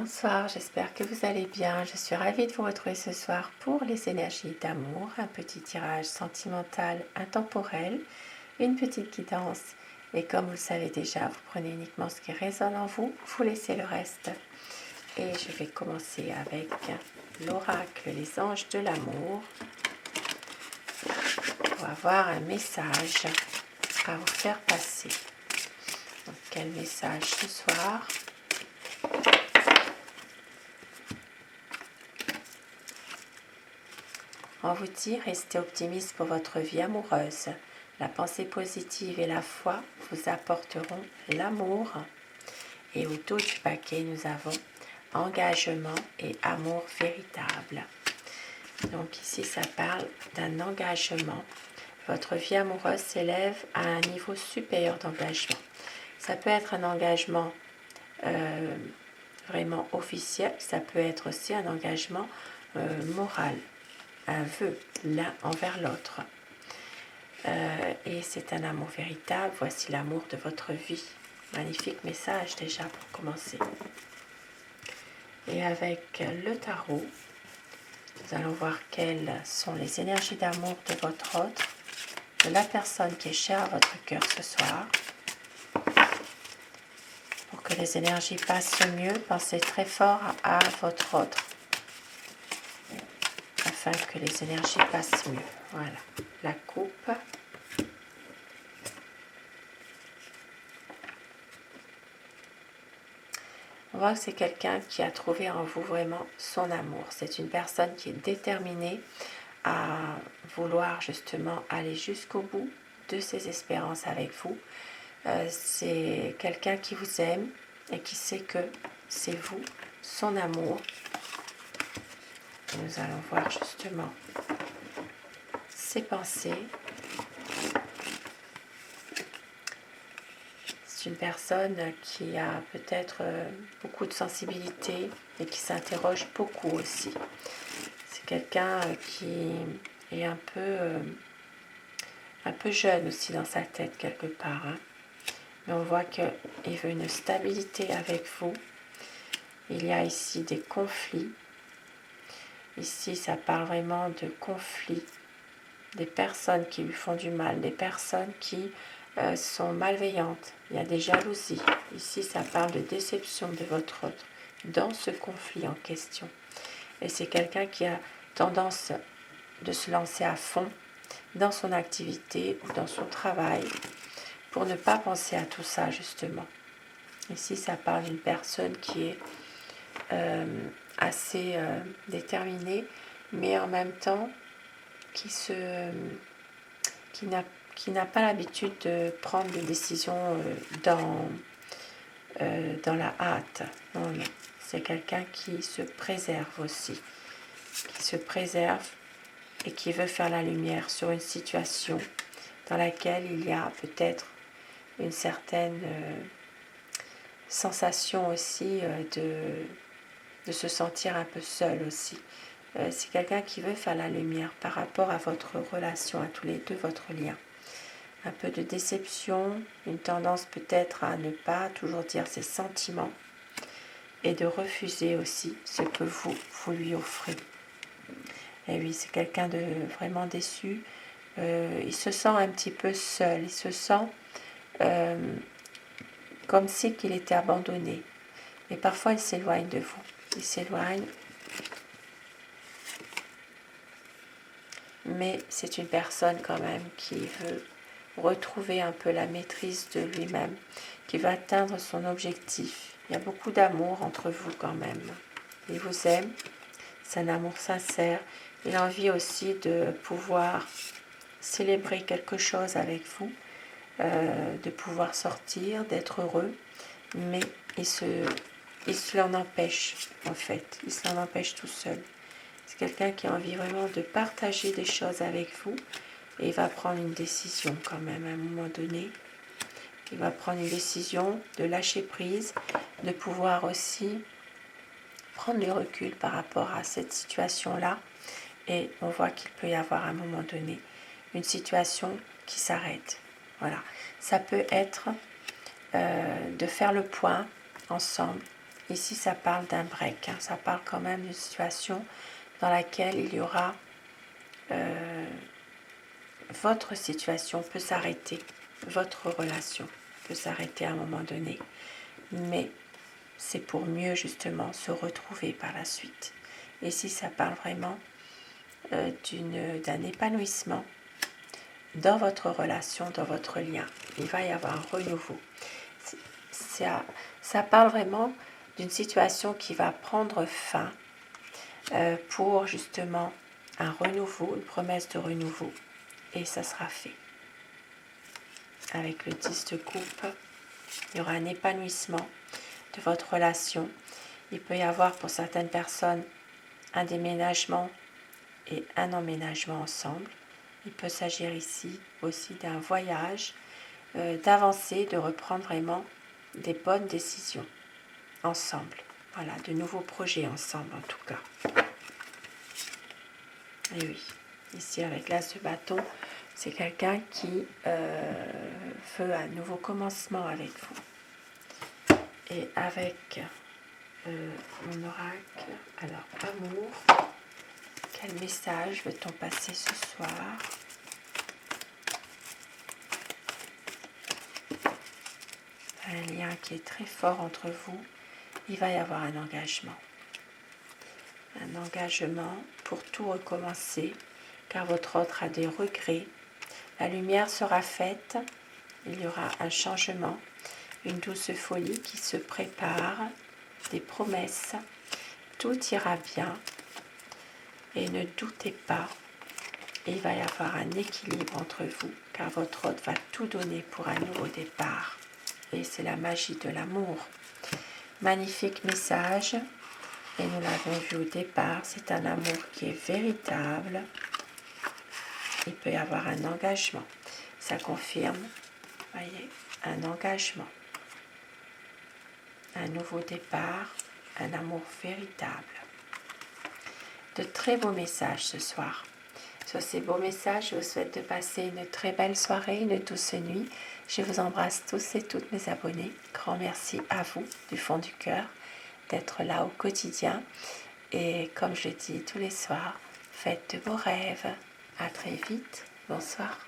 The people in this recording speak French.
Bonsoir, j'espère que vous allez bien. Je suis ravie de vous retrouver ce soir pour les énergies d'amour, un petit tirage sentimental intemporel, une petite guidance. Et comme vous le savez déjà, vous prenez uniquement ce qui résonne en vous, vous laissez le reste. Et je vais commencer avec l'oracle, les anges de l'amour, pour avoir un message à vous faire passer. Donc, quel message ce soir ? On vous dit, restez optimiste pour votre vie amoureuse. La pensée positive et la foi vous apporteront l'amour. Et au dos du paquet, nous avons engagement et amour véritable. Donc ici, ça parle d'un engagement. Votre vie amoureuse s'élève à un niveau supérieur d'engagement. Ça peut être un engagement vraiment officiel, ça peut être aussi un engagement moral. Un vœu l'un envers l'autre. Et c'est un amour véritable. Voici l'amour de votre vie. Magnifique message déjà pour commencer. Et avec le tarot, nous allons voir quelles sont les énergies d'amour de votre autre, de la personne qui est chère à votre cœur ce soir. Pour que les énergies passent mieux, pensez très fort à votre autre, afin que les énergies passent mieux. Voilà, la coupe. On voit que c'est quelqu'un qui a trouvé en vous vraiment son amour. C'est une personne qui est déterminée à vouloir justement aller jusqu'au bout de ses espérances avec vous. C'est quelqu'un qui vous aime et qui sait que c'est vous, son amour. Nous allons voir justement ses pensées. C'est une personne qui a peut-être beaucoup de sensibilité et qui s'interroge beaucoup aussi. C'est quelqu'un qui est un peu jeune aussi dans sa tête quelque part. Mais on voit qu'il veut une stabilité avec vous. Il y a ici des conflits. Ici, ça parle vraiment de conflits. Des personnes qui lui font du mal, des personnes qui sont malveillantes. Il y a des jalousies. Ici, ça parle de déception de votre autre dans ce conflit en question. Et c'est quelqu'un qui a tendance de se lancer à fond dans son activité ou dans son travail pour ne pas penser à tout ça justement. Ici, ça parle d'une personne qui est assez déterminée, mais en même temps qui n'a pas l'habitude de prendre des décisions dans la hâte. Non, non. C'est quelqu'un qui se préserve aussi, qui se préserve et qui veut faire la lumière sur une situation dans laquelle il y a peut-être une certaine sensation aussi de se sentir un peu seul aussi. C'est quelqu'un qui veut faire la lumière par rapport à votre relation, à tous les deux, votre lien. Un peu de déception, une tendance peut-être à ne pas toujours dire ses sentiments et de refuser aussi ce que vous lui offrez. Et oui, c'est quelqu'un de vraiment déçu. Il se sent un petit peu seul, il se sent comme si qu'il était abandonné. Et parfois, il s'éloigne de vous. Il s'éloigne. Mais c'est une personne quand même qui veut retrouver un peu la maîtrise de lui-même, qui va atteindre son objectif. Il y a beaucoup d'amour entre vous quand même. Il vous aime, c'est un amour sincère. Il a envie aussi de pouvoir célébrer quelque chose avec vous, de pouvoir sortir, d'être heureux, mais il se l'en empêche en fait, il se l'en empêche tout seul. C'est quelqu'un qui a envie vraiment de partager des choses avec vous et il va prendre une décision quand même à un moment donné. Il va prendre une décision de lâcher prise, de pouvoir aussi prendre le recul par rapport à cette situation-là. Et on voit qu'il peut y avoir à un moment donné une situation qui s'arrête. Voilà. Ça peut être de faire le point ensemble. ici ça parle d'un break, hein. Ça parle quand même d'une situation dans laquelle il y aura votre situation peut s'arrêter, votre relation peut s'arrêter à un moment donné, mais c'est pour mieux justement se retrouver par la suite. Et si ça parle vraiment d'un épanouissement dans votre relation, dans votre lien, il va y avoir un renouveau. Ça parle vraiment d'une situation qui va prendre fin pour justement un renouveau, une promesse de renouveau, et ça sera fait. Avec le 10 de coupe, il y aura un épanouissement de votre relation. Il peut y avoir pour certaines personnes un déménagement et un emménagement ensemble. Il peut s'agir ici aussi d'un voyage, d'avancer, de reprendre vraiment des bonnes décisions ensemble. Voilà, de nouveaux projets ensemble en tout cas. Et oui, ici avec l'As de bâton, c'est quelqu'un qui veut un nouveau commencement avec vous. Et avec mon oracle, alors amour, quel message veut-on passer ce soir? Un lien qui est très fort entre vous, il va y avoir un engagement. Un engagement pour tout recommencer, car votre autre a des regrets. La lumière sera faite, il y aura un changement, une douce folie qui se prépare, des promesses, tout ira bien. Et ne doutez pas, il va y avoir un équilibre entre vous, car votre hôte va tout donner pour un nouveau départ. Et c'est la magie de l'amour. Magnifique message, et nous l'avons vu au départ, c'est un amour qui est véritable. Il peut y avoir un engagement. Ça confirme, voyez, un engagement, un nouveau départ, un amour véritable. De très beaux messages ce soir. Sur ces beaux messages, je vous souhaite de passer une très belle soirée, une douce nuit. Je vous embrasse tous et toutes mes abonnés. Grand merci à vous du fond du cœur d'être là au quotidien. Et comme je le dis tous les soirs, faites de beaux rêves. À très vite. Bonsoir.